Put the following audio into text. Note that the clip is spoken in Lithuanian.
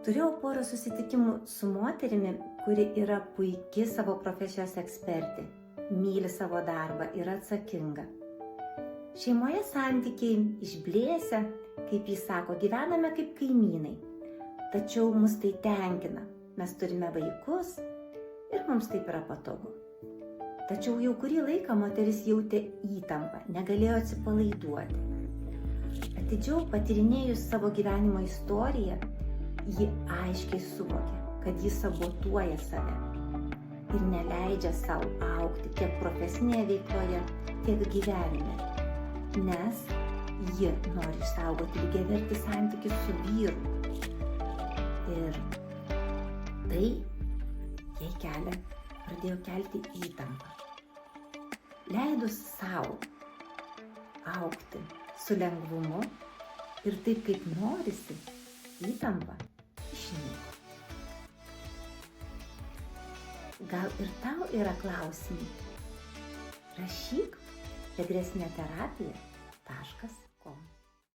Turėjau porą susitikimų su moterimi, kuri yra puiki savo profesijos ekspertė, myli savo darbą, yra atsakinga. Šeimoje santykiai išblėsę, kaip jis sako, gyvename kaip kaimynai. Tačiau mus tai tenkina, mes turime vaikus ir mums taip yra patogu. Tačiau jau kurį laiką moteris jautė įtampą, negalėjo atsipalaiduoti. Atidžiau patyrinėjus savo gyvenimo istoriją, ji aiškiai suvokė, kad ji sabotuoja save ir neleidžia sau augti tiek profesinėje veikloje, tiek gyvenime, nes ji nori išsaugoti lygiavertį santykį su vyru. Ir tai jai pradėjo kelti įtampą. Leidus sau augti su lengvumu ir taip, kaip norisi, įtampa išnyko. Gal ir tau yra klausimų? Rašyk regresinė terapija.